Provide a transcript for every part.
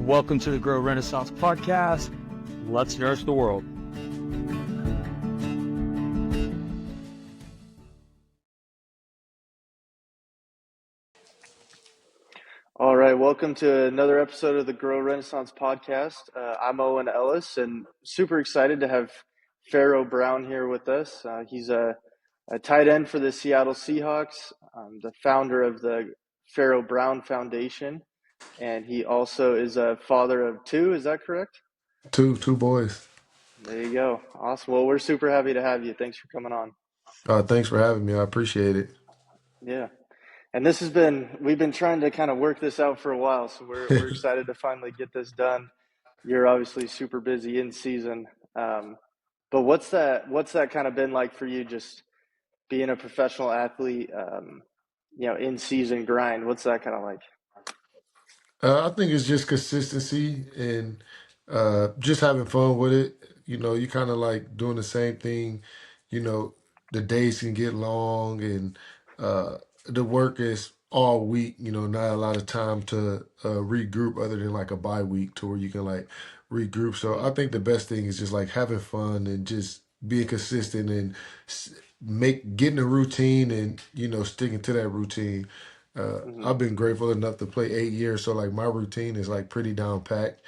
Welcome to the Grow Renaissance podcast. Let's nourish the world. All right, welcome to another episode of the Grow Renaissance podcast. I'm Owen Ellis, and super excited to have Pharaoh Brown here with us. He's a tight end for the Seattle Seahawks, the founder of the Pharaoh Brown Foundation, and he also is a father of two. Is that correct? Two boys. There you go. Awesome. Well, we're super happy to have you. Thanks for coming on. Thanks for having me. I appreciate it. Yeah. And we've been trying to kind of work this out for a while, so we're excited to finally get this done. You're obviously super busy in season, but what's that kind of been like for you, just being a professional athlete, in season grind? What's that kind of like? I think it's just consistency and just having fun with it. You kind of like doing the same thing. You know, the days can get long and uh, the work is all week. Not a lot of time to regroup other than like a bye week to where you can like regroup. So I think the best thing is just like having fun and just being consistent and getting a routine and sticking to that routine. Hmm. I've been grateful enough to play 8 years, so like my routine is like pretty down packed,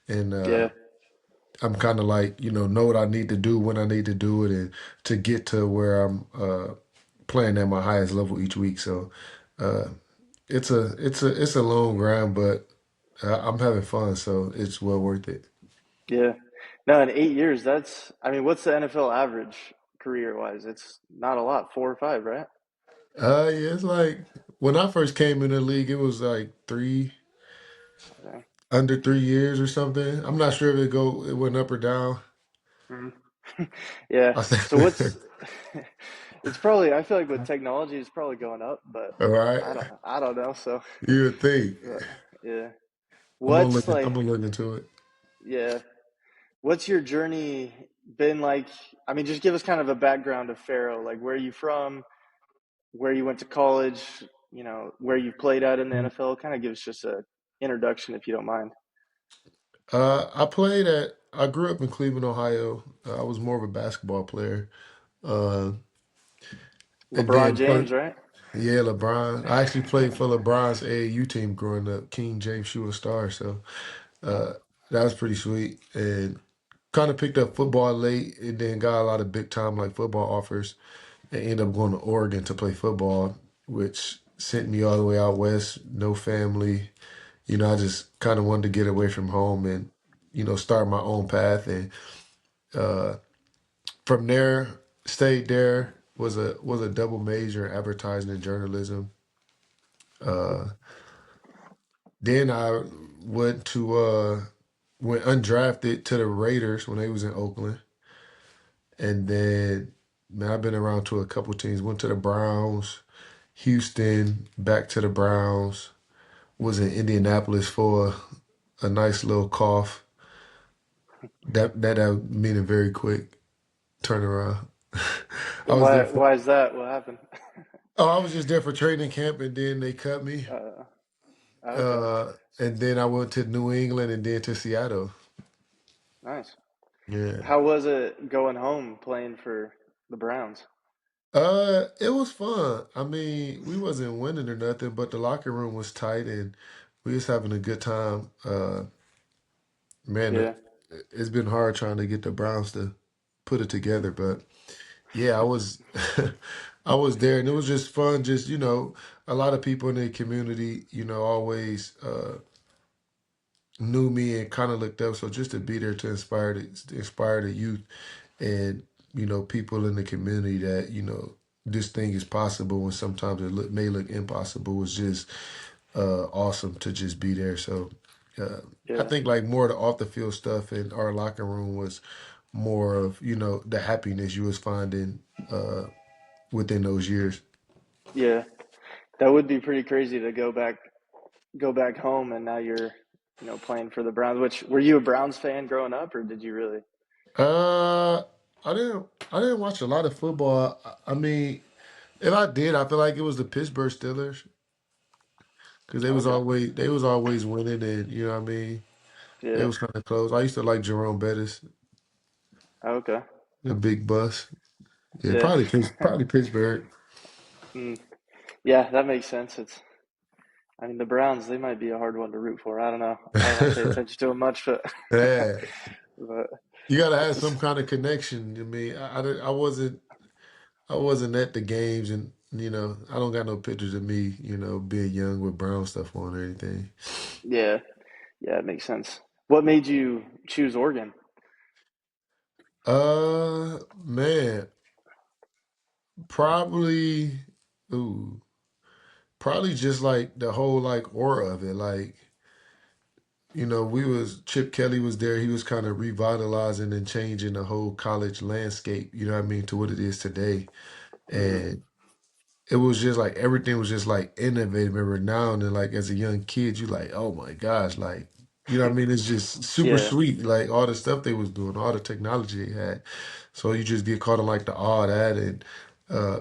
and Yeah. I'm kind of like know what I need to do when I need to do it, and to get to where I'm playing at my highest level each week. So uh, it's a long grind, but I'm having fun, so it's well worth it. Yeah. No, in 8 years, what's the NFL average career wise? It's not a lot, 4 or 5, right? Yeah, it's like when I first came in the league, it was like Okay. under 3 years or something. I'm not sure if it went up or down. Mhm. Yeah. I So what's think, it's probably, I feel like with technology it's probably going up, but all right. I don't know. So You would think. uh, yeah. I'm gonna What's look. like I'm gonna look into it. yeah. What's your journey been like? I mean, just give us kind of a background of Pharaoh, like where are you from, where you went to college, where you played at in the NFL. Kind of give us just a introduction if you don't mind. I grew up in Cleveland, Ohio. I was more of a basketball player. Uh, and LeBron then James, right? yeah, LeBron. I actually played for LeBron's AAU team growing up, King James Shooting Star. So Oh, uh, that was pretty sweet. And kind of picked up football late, and then got a lot of big time like football offers, and ended up going to Oregon to play football, which sent me all the way out west. No family. I just kind of wanted to get away from home and start my own path. And uh, from there, stayed there. Was a double major in advertising and journalism. Uh, then I went undrafted to the Raiders when they was in Oakland, and then man, I've been around to a couple teams. Went to the Browns, Houston, back to the Browns. Was in Indianapolis for a nice little cough. That made a very quick turnaround. I was there for why is that? What happened? I was just there for training camp, and then they cut me. uh, okay, And then I went to New England and then to Seattle. nice. Yeah. How was it going home playing for the Browns? It was fun. I mean, we wasn't winning or nothing, but the locker room was tight and we was having a good time. Man, Yeah, it's been hard trying to get the Browns to put it together, but yeah, I was I was there and it was just fun. Just, a lot of people in the community, always knew me and kind of looked up. So just to be there to inspire the youth and people in the community that this thing is possible and sometimes may look impossible was just awesome to just be there. So uh, I yeah, think like more of the off the field stuff in our locker room was more of the happiness you was finding uh, within those years. yeah. That would be pretty crazy to go back home, and now you're, playing for the Browns. Which, were you a Browns fan growing up, or did you really? Uh, I didn't watch a lot of football. I mean, if I did, I feel like it was the Pittsburgh Steelers because they was Okay, always they was always winning, and you know what I mean. It Yeah. was kind of close. I used to like Jerome Bettis, Okay. the big bus. Yeah, Yeah. probably Pittsburgh. Mm. Yeah, that makes sense. I mean, the Browns, they might be a hard one to root for. I don't know. I don't pay attention to them much, but Yeah, but you gotta have it's just some kind of connection. I mean, I wasn't at the games, and I don't got no pictures of me, being young with brown stuff on or anything. yeah, yeah, it makes sense. What made you choose Oregon? Man, probably, ooh, probably just like the whole like aura of it, like. We was Chip Kelly was there. He was kind of revitalizing and changing the whole college landscape, you know what I mean, to what it is today. Hmm. And it was just like everything was just like innovative and renowned. And like as a young kid, you like, oh my gosh, like, you know what I mean? It's just super Yeah, sweet, like all the stuff they was doing, all the technology they had. So you just get caught in like the awe of that. And uh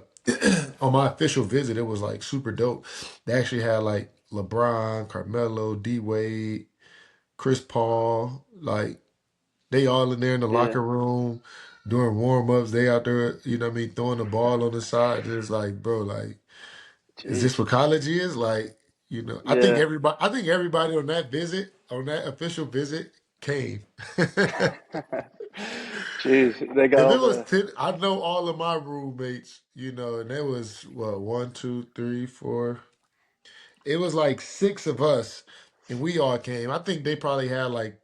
on my official visit, it was like super dope. They actually had like LeBron, Carmelo, D Wade, Chris Paul, like they all in there in the yeah. locker room doing warm ups. They out there, you know what I mean, throwing the ball on the side. Just like, bro, like, is this Jeez. what college is? Like, Yeah. I think everybody on that visit, on that official visit, came. Jeez, they got If all it was the 10, I know all of my roommates, and there was what, one, two, three, four. It was like six of us, and we all came. I think they probably had like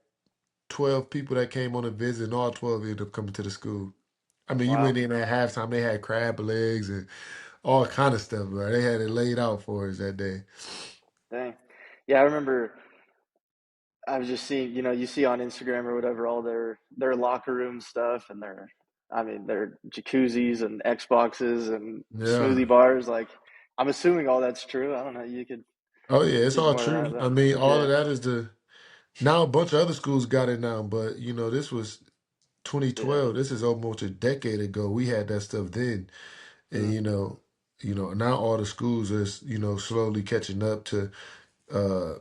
12 people that came on a visit, and all 12 ended up coming to the school. I mean, you wow. went in at halftime, they had crab legs and all kind of stuff, bro. They had it laid out for us that day. Dang. Yeah, I remember I was just seeing, you see on Instagram or whatever all their locker room stuff and their jacuzzis and Xboxes and Yeah. smoothie bars. Like, I'm assuming all that's true. I don't know. You could Oh, yeah, it's get all more than that, true. I though. mean, all Yeah, of that is now a bunch of other schools got it now, but, this was yeah, 2012. This is almost a decade ago. We had that stuff then. And, mm, now all the schools are, slowly catching up to uh,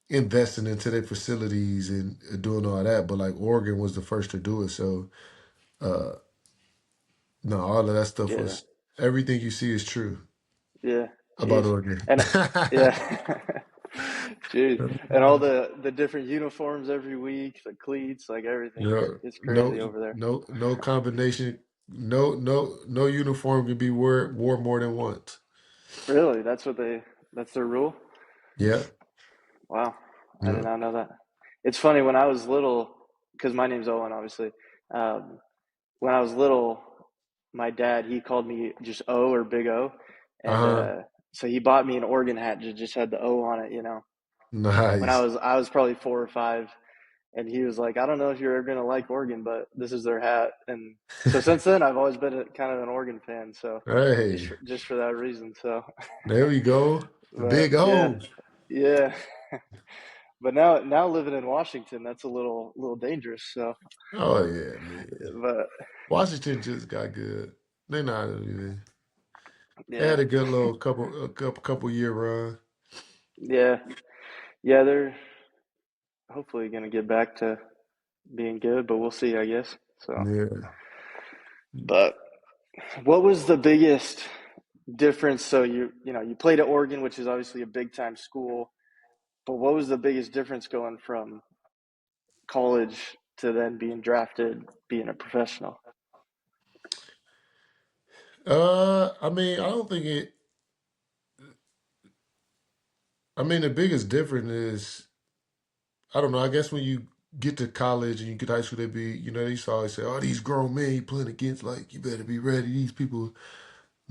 investing into their facilities and doing all that. But, like, Oregon was the first to do it. So, uh, no, all of that stuff yeah, was everything you see is true yeah. about Jeez, Oregon. and yeah, jeez, and all the different uniforms every week, the cleats, like everything. It's No, crazy over there. no combination, no uniform can be wore more than once. Really, that's their rule. Yeah, Wow, I did yeah. not know that. It's funny when I was little, because my name's Owen, obviously. Um, when I was little, my dad he called me just O or Big O, and Uh-huh. so he bought me an Oregon hat that just had the O on it. When I Nice. was I was probably 4 or 5, and he was like, "I don't know if you're ever gonna like Oregon, but this is their hat." And so since then, I've always been kind of an Oregon fan. So just Hey, for that reason. So, there we go. The but big yeah, O. yeah. But now living in Washington, that's a little dangerous. So, Oh yeah, man. but Washington just got good. They not even. They yeah, had a good little couple year run. yeah, yeah, they're hopefully gonna get back to being good, but we'll see, I guess. So, Yeah. but what was the biggest difference? So you played at Oregon, which is obviously a big time school, but what was the biggest difference going from college to then being drafted, being a professional? I mean, I don't think it. I mean, the biggest difference is I don't know. I guess when you get to college and you get to high school, they be, they used to always say, "Oh, these grown men you playing against, like, you better be ready." These people,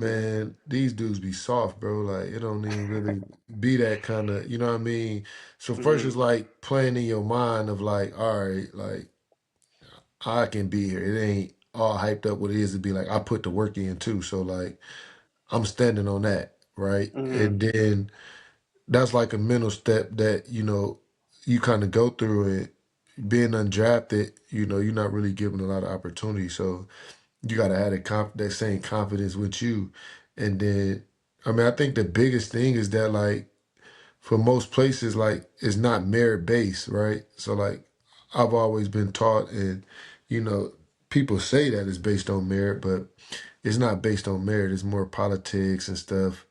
Hmm. man, these dudes be soft, bro. Like, it don't even really be that kind of, you know what I mean? So first Hmm. it's like playing in your mind of like, all right, like I can be here. It ain't all hyped up what it is to be like. I put the work in too, so like I'm standing on that, right? Hmm. And then that's like a mental step that you kind of go through it. Being undrafted, you're not really given a lot of opportunity. So you got to have that same confidence with you. And then, I mean, I think the biggest thing is that, like, for most places, like it's not merit based, right? So like I've always been taught, and you know, people say that it's based on merit, but it's not based on merit. It's more politics and stuff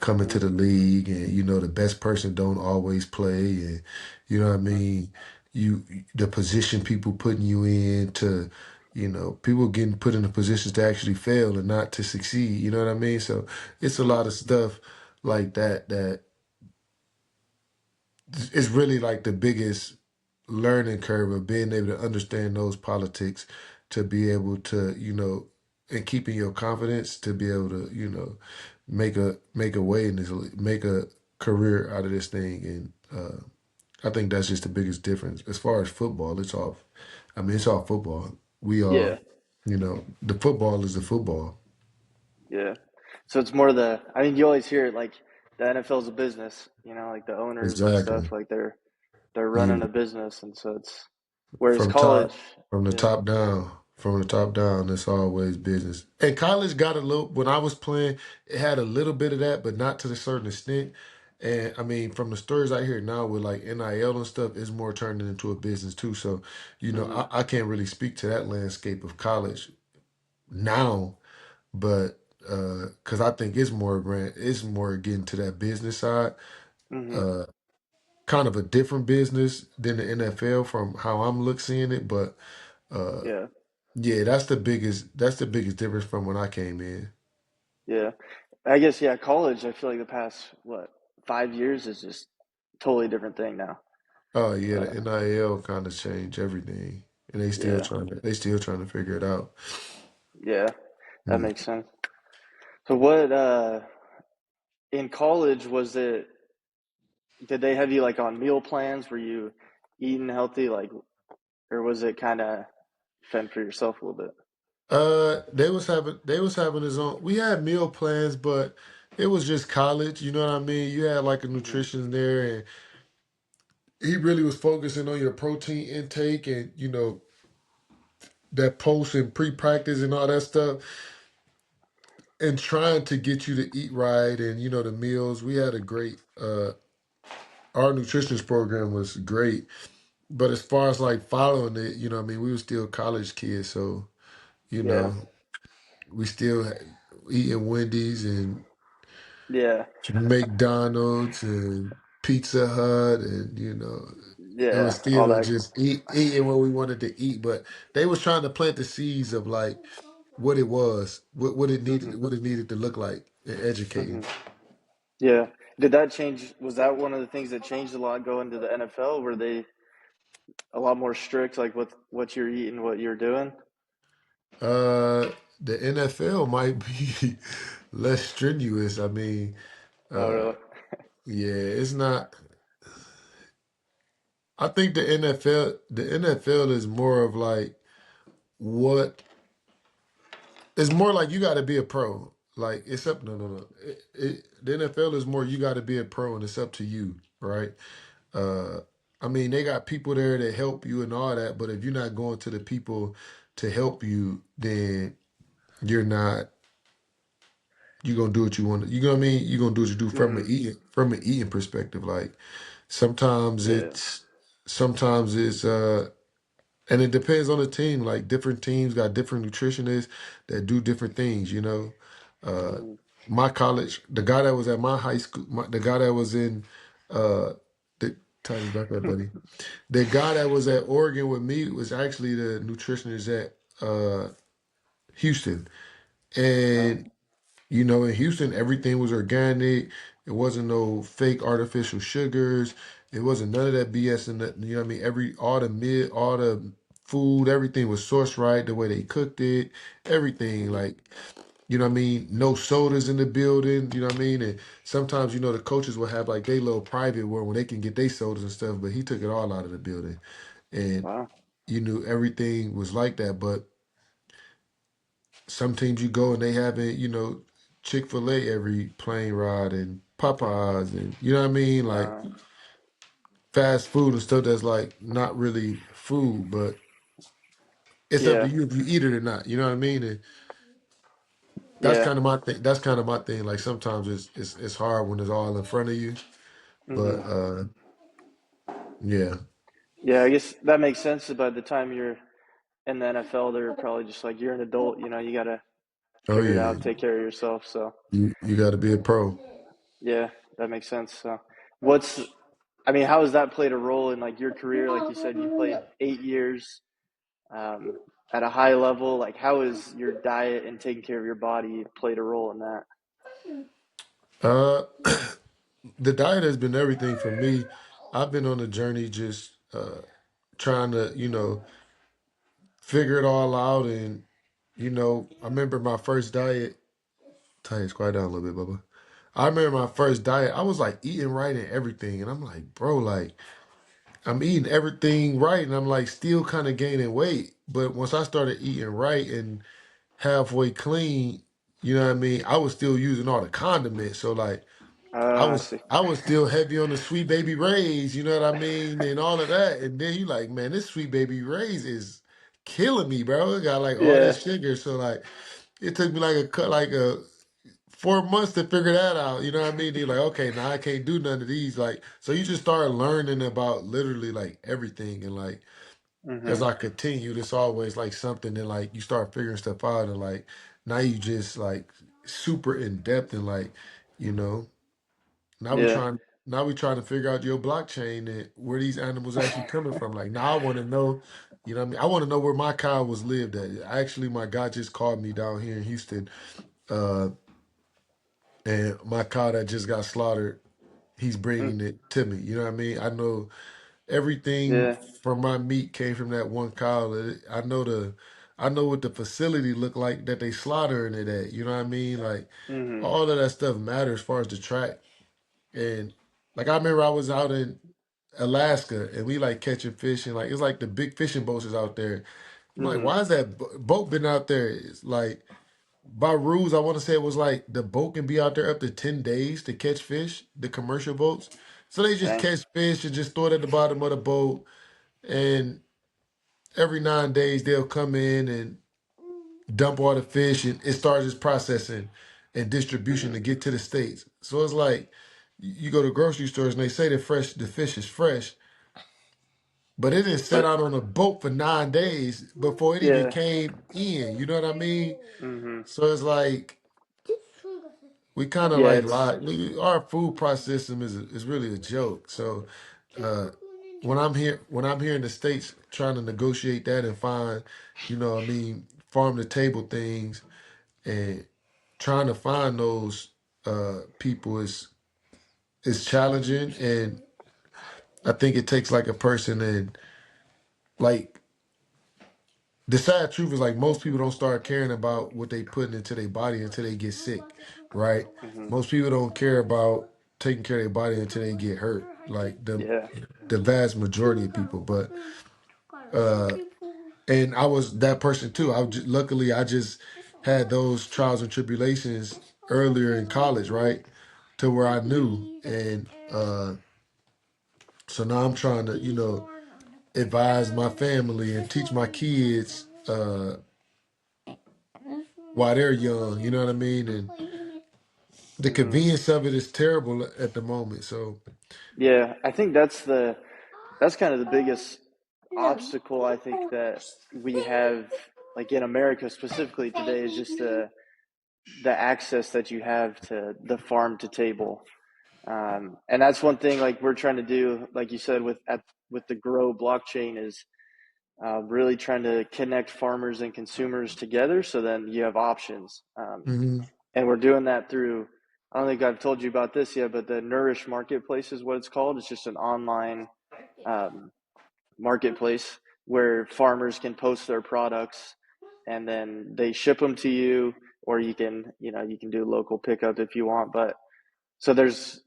coming to Mm-hmm. the league, and you know, the best person don't always play, and you know what I mean. You the position people putting you in to, you know, people getting put in the positions to actually fail and not to succeed. You know what I mean? So it's a Mm-hmm. lot of stuff like that that it's really like the biggest learning curve of being able to understand those politics to be able to, you know, and keeping your confidence to be able to, you know, make a way in this, make a career out of this thing. And I think that's just the biggest difference. As far as football, it's all, I mean, it's all football. We are, Yeah, you know, the football is the football. yeah. So it's more I mean, you always hear it like the NFL is a business, like the owners and stuff, Exactly. like they're running You a business, and so it's whereas from college, top from the yeah, top down. From the top down, it's always business. And college got a little when I was playing, it had a little bit of that, but not to a certain extent. And I mean, from the stories I hear now with like NIL and stuff, it's more turning into a business too. So, you know, mm-hmm, I can't really speak to that landscape of college now, but because I think it's more getting to that business side. mm-hmm, Uh, Kind of a different business than the NFL from how I'm seeing it, but uh, yeah, yeah, that's the biggest difference from when I came in. yeah. I guess yeah, college. I feel like the past 5 years is just totally different thing now. Oh yeah, the Uh, NIL kind of changed everything, and yeah, they still trying to figure it out. yeah, that Mm. makes sense. So what in college was it? Did they have you like on meal plans? Were you eating healthy, or was it kind of fend for yourself a little bit? They was having his own. We had meal plans, but it was just college. You know what I mean? You had like a Hmm. nutrition there, and he really was focusing on your protein intake and you know that post and pre practice and all that stuff, and trying to get you to eat right and you know the meals. We had a great. Our nutritionist program was great. But as far as like following it, you know, what I mean, we were still college kids, so you Yeah, know, we still eating Wendy's and yeah, McDonald's and Pizza Hut, and you know, it was yeah. All still that. just eating what we wanted to eat. But they was trying to plant the seeds of like what it was, Hmm. what it needed to look like, and Hmm. educating. Yeah. Did that change? Was that one of the things that changed a lot going to the NFL? Were they a lot more strict, like with what you're eating, what you're doing? Uh, the NFL might be less strenuous. I mean, Oh, uh, really? yeah, it's not. I think the NFL is more of like what it's more like you got to be a pro. Like it's up. No, no, no. The NFL is more you got to be a pro, and it's up to you, right? Uh, I mean, they got people there to help you and all that, but if you're not going to the people to help you, then you're not. You're gonna do what you want. You know what I mean? You're gonna do what you do Hmm. from an eating perspective. Like sometimes Yeah. it's sometimes it's and it depends on the team. Like different teams got different nutritionists that do different things. You know, uh, Hmm. my college, the guy that was at my high school, the guy that was in, the Titus back up, buddy. The guy that was at Oregon with me was actually the nutritionist at Houston, Oh. and you know, in Houston, everything was organic. It wasn't no fake artificial sugars. It wasn't none of that BS in that. You know what I mean? All the food, everything was sourced right, the way they cooked it, everything. Hmm. Like, you know what I mean? No sodas in the building, you know what I mean? And sometimes, you know, the coaches will have like they little private where they can get their sodas and stuff, but he took it all out of the building. And Wow. you knew everything was like that. But some teams you go and they having, you know, Chick-fil-A every plane ride and Popeyes and you know what I mean? Like Uh, fast food and stuff that's like not really food, but it's up to yeah. you if you eat it or not. You know what I mean? And that's Yeah. kind of my thing. That's kind of my thing. Like sometimes it's hard when it's all in front of you. But Hmm. yeah. Yeah, I guess that makes sense. By the time you're in the NFL, they're probably just like, you're an adult, you got to Oh figure it yeah. out, take care of yourself. So, You got to be a pro. yeah, that makes sense. So, what's, I mean, how has that played a role in like your career? Like you said, you played 8 years um, at a high level. Like, how has your diet and taking care of your body played a role in that? Uh, the diet has been everything for me. I've been on a journey just trying to, figure it all out. And, I remember my first diet. Tights quiet down a little bit, Bubba. I remember my first diet. I was like eating right and everything. And I'm like, bro, like, I'm eating everything right. And I'm like still kind of gaining weight. But once I started eating right and halfway clean, you know what I mean? I was still using all the condiments. So like I I was see. I was still heavy on the sweet baby rays, you know what I mean? And all of that. And then you like, man, this sweet baby rays is killing me, bro. It got like all Yeah. this sugar. So like it took me like a cut like a 4 months to figure that out. You know what I mean? You're like, okay, now I can't do none of these. Like, so you just start learning about literally like everything. And like, as Hmm. I continue, it's always like something that like you start figuring stuff out. And like, now you just like super in depth and like, you know, now we Yeah. trying. Now we trying to figure out your blockchain and where these animals actually coming from. Like now I want to know, you know what I mean? I want to know where my cow was lived at. Actually, my guy just called me down here in Houston. Uh, and my cow that just got slaughtered, he's Mm. bringing it to me. You know what I mean? I know everything Yeah. from my meat came from that one cow. I know what the facility looked like that they slaughtering it at. You know what I mean? Like Hmm. all of that stuff matters as far as the track. And like I remember I was out in Alaska and we like catching fish and like it's like the big fishing boats is out there. I'm like, Hmm. why is that boat been out there? It's like by rules, I want to say it was like the boat can be out there up to 10 days to catch fish, the commercial boats. So they just Dang. catch fish and just throw it at the bottom of the boat. And every 9 days, they'll come in and dump all the fish and it starts its processing and distribution Hmm. to get to the States. So it's like you go to grocery stores and they say the fish is fresh, but it didn't set But out on a boat for 9 days before it even yeah. came in. You know what I mean? Hmm. So it's like we kind of Yeah. like It's lie. Our food processing is really a joke. So uh, when I'm here in the states trying to negotiate that and find, what I mean, farm to table things and trying to find those people is challenging, and I think it takes like a person and like the sad truth is like most people don't start caring about what they put into their body until they get sick, right? hmm Most people don't care about taking care of their body until they get hurt, like yeah. the vast majority of people. But uh, and I was that person too. Luckily I just had those trials and tribulations earlier in college, right? To where I knew, and so now I'm trying to, advise my family and teach my kids while they're young. You know what I mean? And the Hmm. convenience of it is terrible at the moment. So, Yeah. I think that's kind of the biggest obstacle I think that we have, like in America specifically today, is just the access that you have to the farm to table. And that's one thing like we're trying to do, like you said, with the Grow blockchain is really trying to connect farmers and consumers together, so then you have options. mhm. And we're doing that through. I don't think I've told you about this yet, but the Nourish Marketplace is what it's called. It's just an online um, marketplace where farmers can post their products, and then they ship them to you, or you can do local pickup if you want. But so there's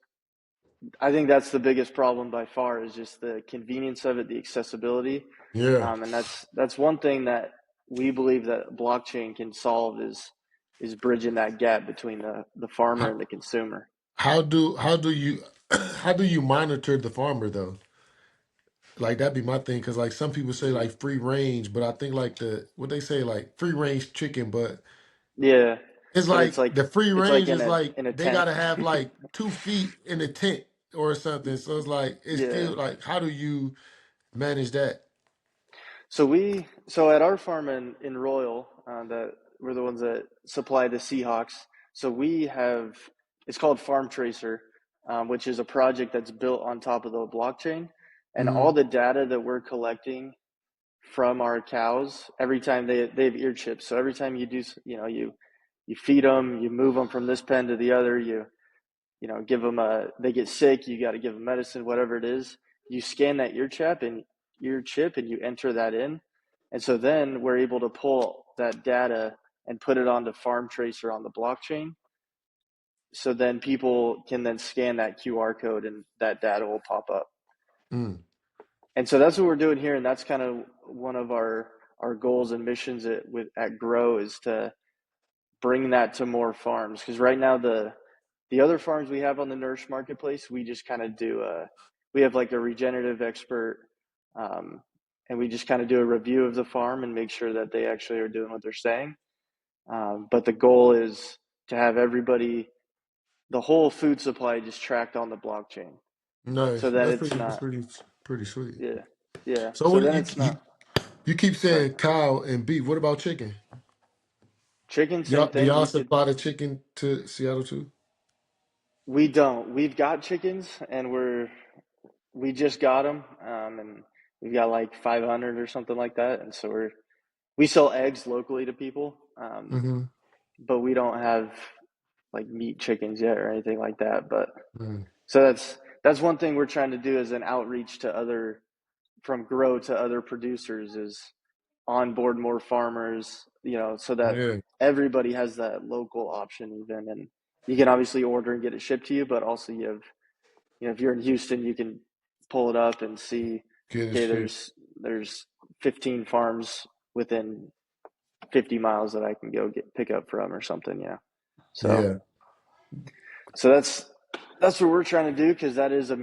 I think that's the biggest problem by far, is just the convenience of it, the accessibility, Yeah. and that's one thing that we believe that blockchain can solve, is bridging that gap between the farmer How, and the consumer. how do you how do you monitor the farmer though? Like that'd be my thing because like some people say like free range, but I think like the what they say like free range chicken, but Yeah, it's but like the free it's like range in is a like in a they tent. gotta have like 2 feet in the tent or something. So it's like it's Yeah. still like, how do you manage that? So at our farm in Royal, that we're the ones that supply the Seahawks. So we have it's called Farm Tracer, which is a project that's built on top of the blockchain, and all Mm-hmm. the data that we're collecting from our cows every time they have ear chips. So every time you do, you feed them, you move them from this pen to the other, give them they get sick, you got to give them medicine, whatever it is. You scan that ear chip and you enter that in. And so then we're able to pull that data and put it onto Farm Tracer on the blockchain. So then people can then scan that QR code and that data will pop up. Mm. And so that's what we're doing here. And that's kind of one of our goals and missions at Grow is to bring that to more farms. Because right now the other farms we have on the Nourish marketplace, we just kind of do we have like a regenerative expert, and we just kind of do a review of the farm and make sure that they actually are doing what they're saying. But the goal is to have the whole food supply just tracked on the blockchain, so Nice. that That's it's not, pretty sweet. yeah, yeah. So So what do then you it's you not, you keep sorry, saying cow and beef? What about chicken? chicken, same Y'all do thing. y'all supply the chicken to Seattle too? We don't. We've got chickens, and we just got them, and we've got like 500 or something like that, and so we sell eggs locally to people, Mm-hmm. but we don't have like meat chickens yet or anything like that. But Mm. so that's one thing we're trying to do as an outreach to other from grow to other producers is onboard more farmers, so that Yeah. everybody has that local option even, and you can obviously order and get it shipped to you, but also you have, if you're in Houston, you can pull it up and see, Get it okay, straight. there's 15 farms within 50 miles that I can go pick up from or something, So Yeah. so that's what we're trying to do, because that is a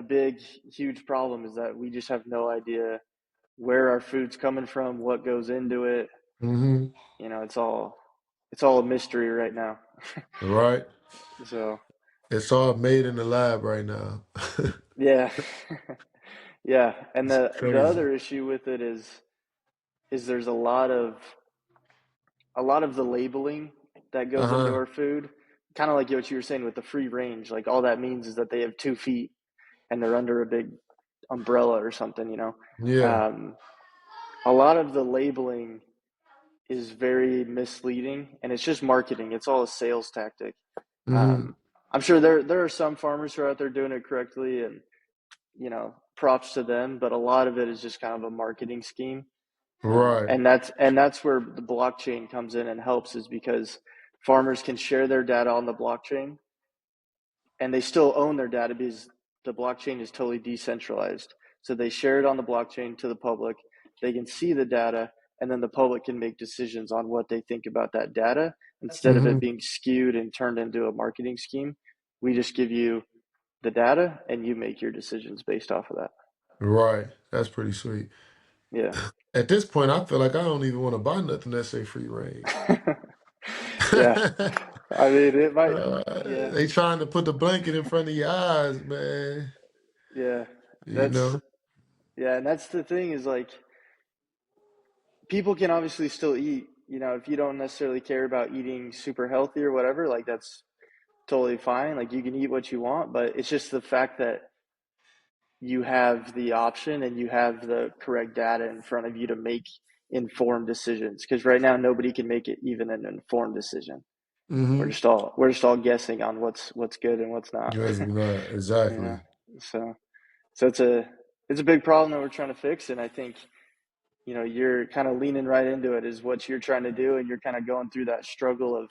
big huge problem, is that we just have no idea where our food's coming from, what goes into it. Mm-hmm. It's all a mystery right now. Right. So It's all made in the lab right now. yeah. Yeah, and It's the crazy. other issue with it is there's a lot of the labeling that goes into Uh-huh. our food, kind of like what you were saying with the free range. Like all that means is that they have 2 feet and they're under a big umbrella or something. Yeah. Um, a lot of the labeling is very misleading, and it's just marketing. It's all a sales tactic. Mm-hmm. Um, I'm sure there are some farmers who are out there doing it correctly, and props to them. But a lot of it is just kind of a marketing scheme. Right. And that's where the blockchain comes in and helps, is because farmers can share their data on the blockchain, and they still own their data because the blockchain is totally decentralized. So they share it on the blockchain to the public. They can see the data, and then the public can make decisions on what they think about that data instead of Mm-hmm. it being skewed and turned into a marketing scheme. We just give you the data, and you make your decisions based off of that. Right. That's pretty sweet. Yeah. At this point, I feel like I don't even want to buy nothing that say free range. Yeah. I mean, it might. Yeah. They trying to put the blanket in front of your eyes, man. Yeah. You That's know? Yeah, and that's the thing, is like people can obviously still eat, if you don't necessarily care about eating super healthy or whatever, like that's totally fine. Like you can eat what you want, but it's just the fact that you have the option and you have the correct data in front of you to make informed decisions. Because right now nobody can make it even an informed decision. We're Mm-hmm. just all we're just all guessing on what's good and what's not. Yes, not you know. exactly. So it's a big problem that we're trying to fix, and I think you're kind of leaning right into it, is what you're trying to do, and you're kind of going through that struggle of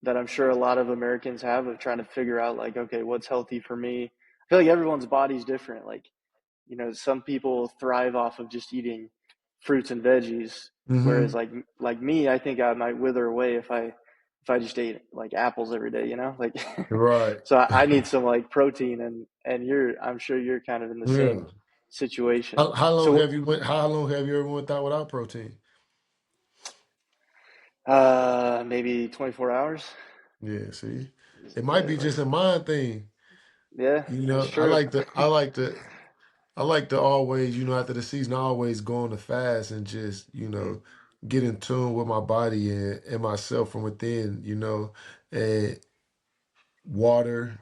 that I'm sure a lot of Americans have, of trying to figure out, like, okay, what's healthy for me. I feel like everyone's body's different. Like, some people thrive off of just eating fruits and veggies, whereas Mm-hmm. like me, I think I might wither away if I just ate like apples every day, like Right. so I need some like protein, and I'm sure you're kind of in the Yeah. same situation. How long So have you went? How long have you ever went out without protein? maybe 24 hours. Yeah. See, Is it it might be like, just a mind thing. Yeah, You that's know, true. I like to always, after the season, I always go on the fast and just, Mm, get in tune with my body and myself from within, and water,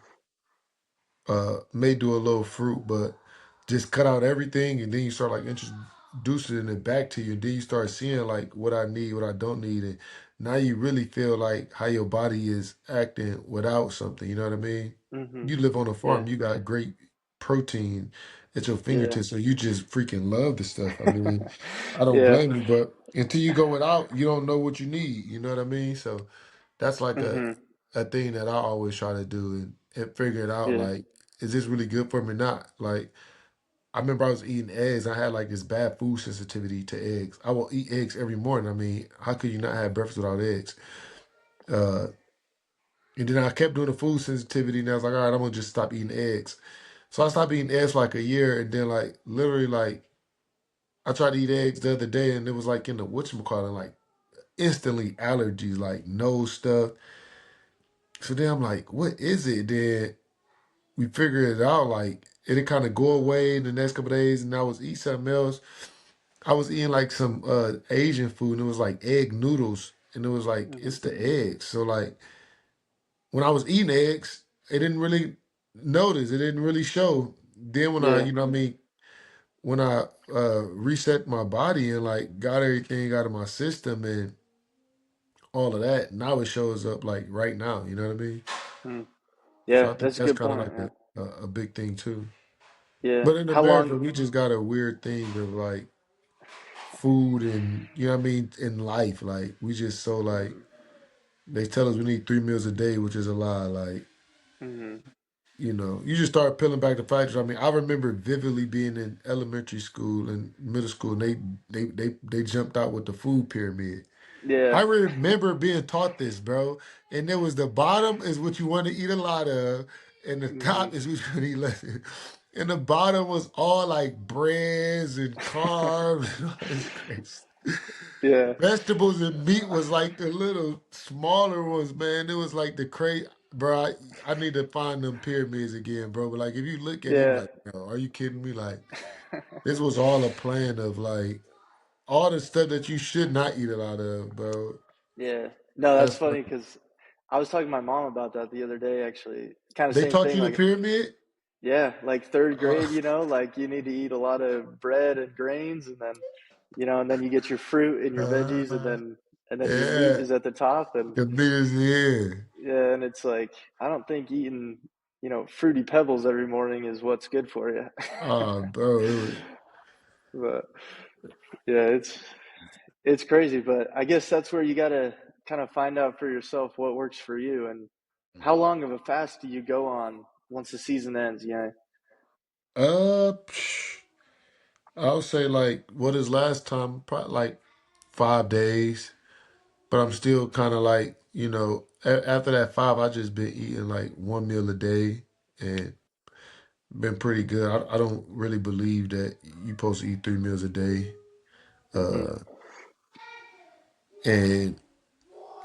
may do a little fruit, but just cut out everything and then you start like introducing it back to you. And then you start seeing like what I need, what I don't need. And now you really feel like how your body is acting without something. You know what I mean? mm-hmm. You live on a Yeah, farm, you got great protein at your yeah, fingertips, so you just freaking love the stuff. I mean, I don't yeah. blame you, but until you go without, you don't know what you need. You know what I mean? So that's like Mm-hmm. a thing that I always try to do and figure it out. Yeah. Like, is this really good for me or not? Like, I remember I was eating eggs. I had like this bad food sensitivity to eggs. I will eat eggs every morning. I mean, how could you not have breakfast without eggs? Uh, and then I kept doing the food sensitivity, and I was like, all right, I'm gonna just stop eating eggs. So I stopped eating eggs for like a year, and then like literally like I tried to eat eggs the other day, and it was like in the whatchamacallit, like instantly allergies, like nose stuff. So then I'm like, what is it? Then we figured it out, like it'd kind of go away in the next couple of days, and I was eating something else. I was eating like some Asian food, and it was like egg noodles, and it was like Mm-hmm. it's the eggs. So like when I was eating eggs, it didn't really notice, it didn't really show. Then when I, Yeah. what I mean, when I reset my body and like got everything out of my system and all of that, now it shows up like right now. You know what I mean? Mm. So Yeah, I think that's a that's good kind of point. like Yeah. a big thing too. Yeah. But in How America, long? we just got a weird thing of like food and what I mean in life. Like we just so like Mm-hmm. they tell us we need 3 meals a day, which is a lie. Like Mm-hmm. you just start peeling back the factors. I mean, I remember vividly being in elementary school and middle school, and they jumped out with the food pyramid. Yeah. I remember being taught this, bro. And there was the bottom is what you want to eat a lot of, and the Mm-hmm. top is what you want to eat less. And the bottom was all like breads and carbs and all this crazy. Yeah. Vegetables and meat was like the little smaller ones, man. It was like the crazy, bro. I need to find them pyramids again, bro. But like, if you look at it, you be Yeah. like, bro, are you kidding me? Like, this was all a plan of like all the stuff that you should not eat a lot of, bro. Yeah. No, that's That's funny funny. because I was talking to my mom about that the other day, actually. Kind of They same taught thing. you the Like, pyramid? yeah, like third Uh, grade, like you need to eat a lot of bread and grains and then, and then you get your fruit and your veggies uh, and then your meat yeah. is at the top. And The meat is here. yeah, and it's like, I don't think eating, fruity pebbles every morning is what's good for you. Oh, bro. It was, But yeah, it's crazy, but I guess that's where you got to kind of find out for yourself what works for you. And how long of a fast do you go on once the season ends? Yeah. psh, I would say like, what is last time? Probably like 5 days. But I'm Mm, still kind of like, after that five, I just been eating like 1 meal a day and been pretty good. I don't really believe that you supposed to eat 3 meals a day. mm-hmm. Uh, and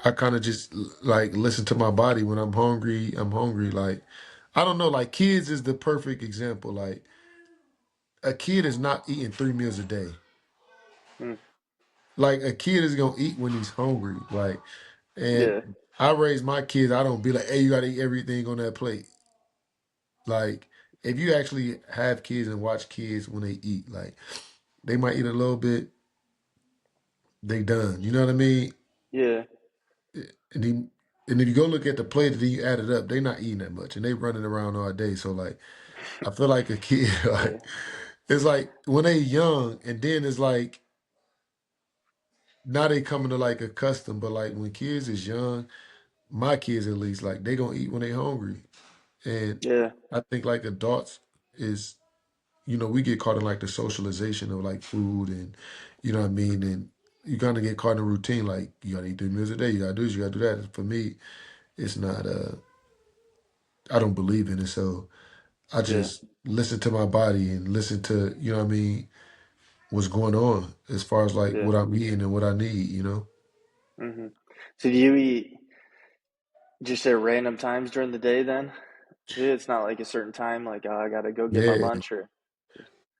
I kind of just like listen to my body when I'm hungry. I'm hungry. Like, I don't know, like kids is the perfect example. Like a kid is not eating 3 meals a day. Mm, Like a kid is gonna eat when he's hungry. Like, and yeah. I raise my kids. I don't be like, hey, you gotta eat everything on that plate. Like, if you actually have kids and watch kids when they eat, like they might eat a little bit, they done. You know what I mean? Yeah. And then, and if you go look at the plate and then you add it up, they not eating that much, and they running around all day. So like, I feel like a kid, Yeah. like it's like when they young, and then it's like now they coming to like accustomed. But like when kids is young, my kids at least, like they gonna eat when they hungry, and Yeah. I think like adults is we get caught in like the socialization of like food and you know what I mean, and you kind of get caught in a routine like you gotta eat 3 meals a day, you gotta do this, you gotta do that. For me, it's not. I don't believe in it, so I Yeah. just listen to my body and listen to what I mean, what's going on as far as like Yeah. what I'm eating and what I need. Hmm. So do you eat just at random times during the day then? It's not like a certain time, like, oh, I gotta go get my Yeah, lunch or.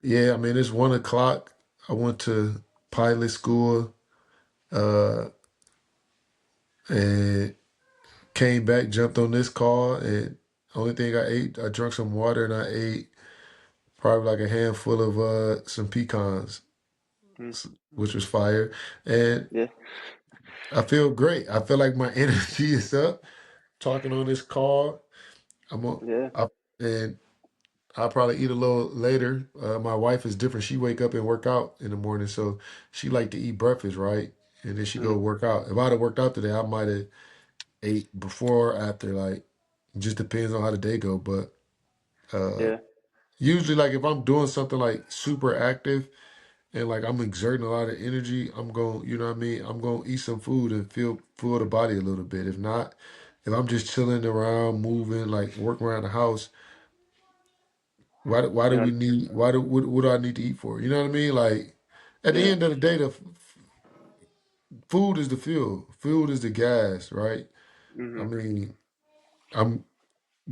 yeah. I mean, it's 1 o'clock. I went to pilot school, uh, and came back, jumped on this call, and only thing I ate, I drank some water and I ate probably like a handful of some pecans, Mm, which was fire. And yeah, I feel great. I feel like my energy is up talking on this call. I'm on, yeah, I, and I'll probably eat a little later. My wife is different. She wake up and work out in the morning, so she like to eat breakfast, right? And then she go mm, work out. If I'd have worked out today, I might have ate before or after. Like, it just depends on how the day go. But uh, yeah, usually, like if I'm doing something like super active and like I'm exerting a lot of energy, I'm going, you know what I mean? I'm going to eat some food and feel the body a little bit. If not, if I'm just chilling around, moving, like working around the house, why do you know, we need, what do I need to eat for? You know what I mean? Like at the yeah, end of the day, food is the fuel. Food is the gas, right? I hmm mean, I'm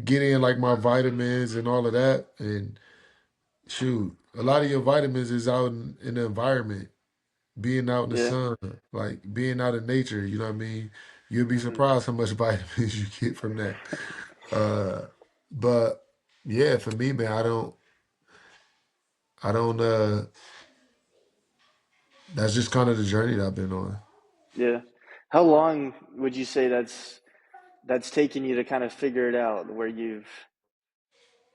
getting like my vitamins and all of that. And shoot, a lot of your vitamins is out in the environment, being out in the yeah, sun, like being out in nature, you know what I mean? You'll be hmm surprised how much vitamins you get from that. Uh but yeah, for me, man, I don't that's just kind of the journey that I've been on. yeah. How long would you say that's taken you to kind of figure it out, where you've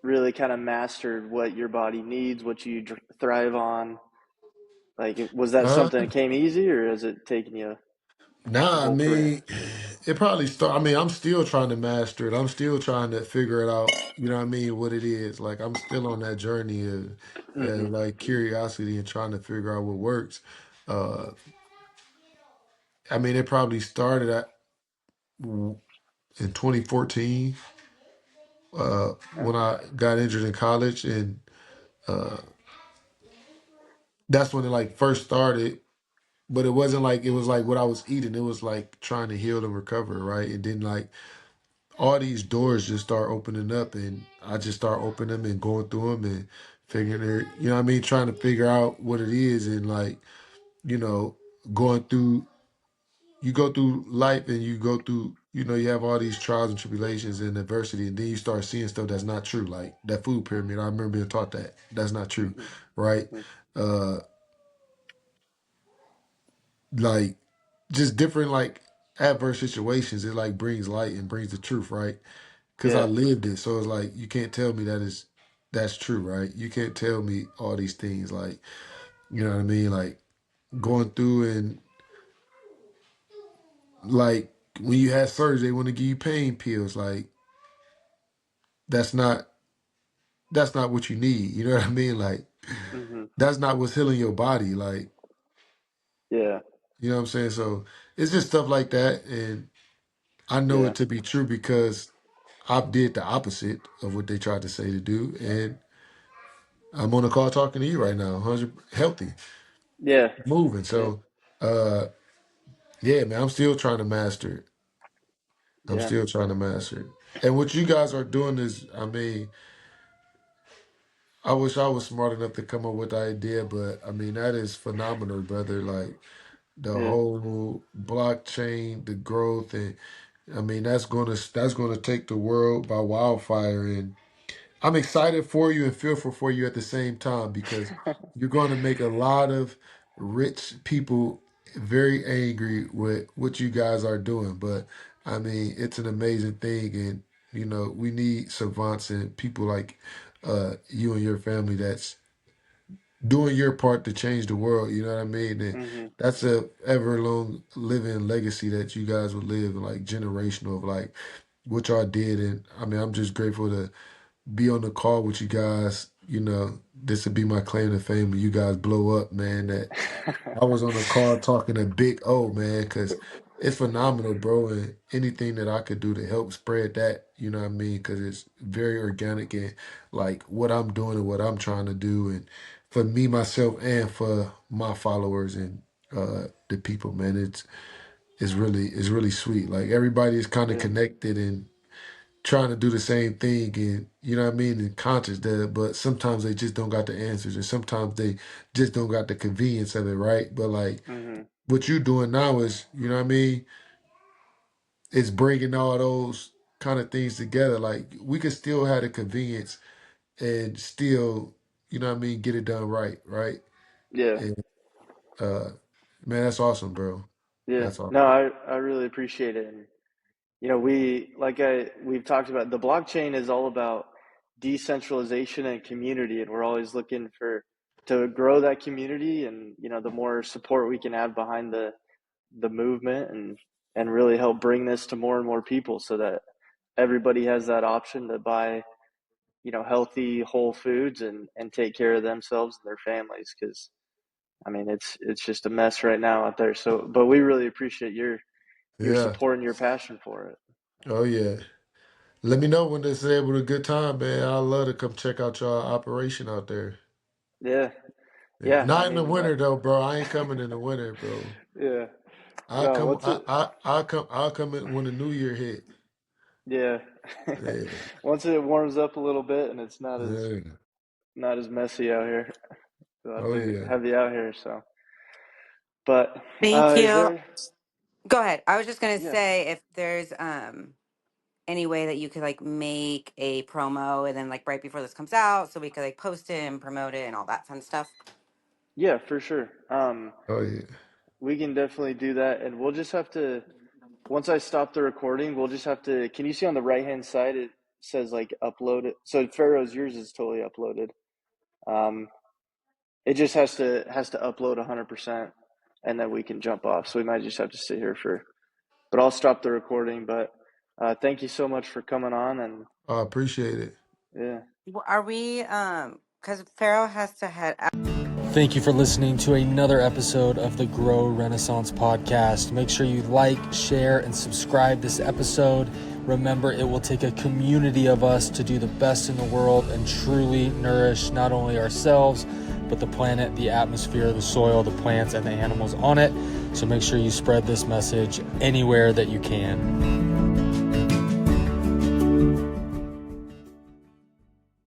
really kind of mastered what your body needs, what you thrive on? Like, was that Uh something that came easy, or has it taken you your nah, I whole career? mean, it probably start I mean, I'm still trying to master it. I'm still trying to figure it out, you know what I mean, what it is. Like I'm still on that journey of Hmm like curiosity and trying to figure out what works. Uh I mean, it probably started in 2014 Yeah. when I got injured in college, and uh, that's when it like first started. But it wasn't like it was like what I was eating. It was like trying to heal and recover, right? And then like all these doors just start opening up, and I just start opening them and going through them and figuring it. You know what I mean? Trying to figure out what it is, and like you know, going through you go through life and you go through, you have all these trials and tribulations and adversity, and then you start seeing stuff that's not true, like that food pyramid. I remember being taught that that's not true, hmm right? hmm Uh, like just different like adverse situations. It like brings light and brings the truth, right? Because I Yeah. lived it, so it's like you can't tell me that's true, right? You can't tell me all these things, like you know what I mean, like going through and like when you had surgery, they want to give you pain pills, like that's not that's not what you need. You know what I mean? Like hmm that's not what's healing your body. Like, Yeah. you know what I'm saying? So it's just stuff like that. And I know Yeah. it to be true because I did the opposite of what they tried to say to do. And I'm on the call talking to you right now, 100 healthy, Yeah. moving. Yeah. So yeah, man, I'm still trying to master it. I'm Yeah. still trying to master it. And what you guys are doing is, I mean, I wish I was smart enough to come up with the idea, but I mean that is phenomenal, brother. Like the Yeah. whole blockchain, the growth, and I mean that's gonna take the world by wildfire. And I'm excited for you and fearful for you at the same time because you're going to make a lot of rich people very angry with what you guys are doing. But I mean, it's an amazing thing, and we need savants and people like you and your family that's doing your part to change the world. You know what I mean? And hmm that's a ever long living legacy that you guys would live, like generational of like what y'all did. And I mean, I'm just grateful to be on the call with you guys. This would be my claim to fame when you guys blow up, man. That I was on the call talking to Big O, man, because it's phenomenal, bro. And anything that I could do to help spread that, you know what I mean? Because it's very organic and like what I'm doing and what I'm trying to do, and for me, myself, and for my followers and the people, man. It's really sweet. Like everybody is kind of Yeah. connected and trying to do the same thing, and you know what I mean, and conscious that, but sometimes they just don't got the answers, and sometimes they just don't got the convenience of it, right? But like Mm-hmm. what you doing now is, you know what I mean, it's bringing all those kind of things together. Like we could still have the convenience and still, you know what I mean, get it done right, right? Yeah. And uh, man, that's awesome, bro. Yeah. That's No, awesome. I really appreciate it. And we've talked about, the blockchain is all about decentralization and community, and we're always looking to grow that community, and the more support we can have behind the movement, and really help bring this to more and more people, so that everybody has that option to buy healthy whole foods, and take care of themselves and their families, because I mean it's just a mess right now out there. So but we really appreciate your Yeah. support and your passion for it. Oh yeah. Let me know when this is able to good time, man. I'd love to come check out your operation out there. Yeah. Yeah. Yeah, I Not in the mean, winter though, bro. I ain't coming in the winter, bro. yeah. I'll No, come. what's it? I'll come in when the new year hit. Yeah. Yeah. Once it warms up a little bit and it's Yeah. not as messy out here, we'll have Oh to yeah. have you out here. So, but Thank is you. there? Go ahead. I was just gonna Yeah, say if there's any way that you could like make a promo and then like right before this comes out so we could like post it and promote it and all that fun stuff. yeah, for sure. Oh yeah. We can definitely do that, and we'll just have to. Once I stop the recording, we'll just have to. Can you see on the right hand side it says like upload it? So Pharaoh's, yours is totally uploaded. Um, it just has to upload 100%, and then we can jump off. So we might just have to sit here but I'll stop the recording. But thank you so much for coming on, and I appreciate it. yeah, Are we because Pharaoh has to head out. Thank you for listening to another episode of the Grow Renaissance podcast. Make sure you like, share, and subscribe this episode. Remember, it will take a community of us to do the best in the world and truly nourish not only ourselves, but the planet, the atmosphere, the soil, the plants, and the animals on it. So make sure you spread this message anywhere that you can.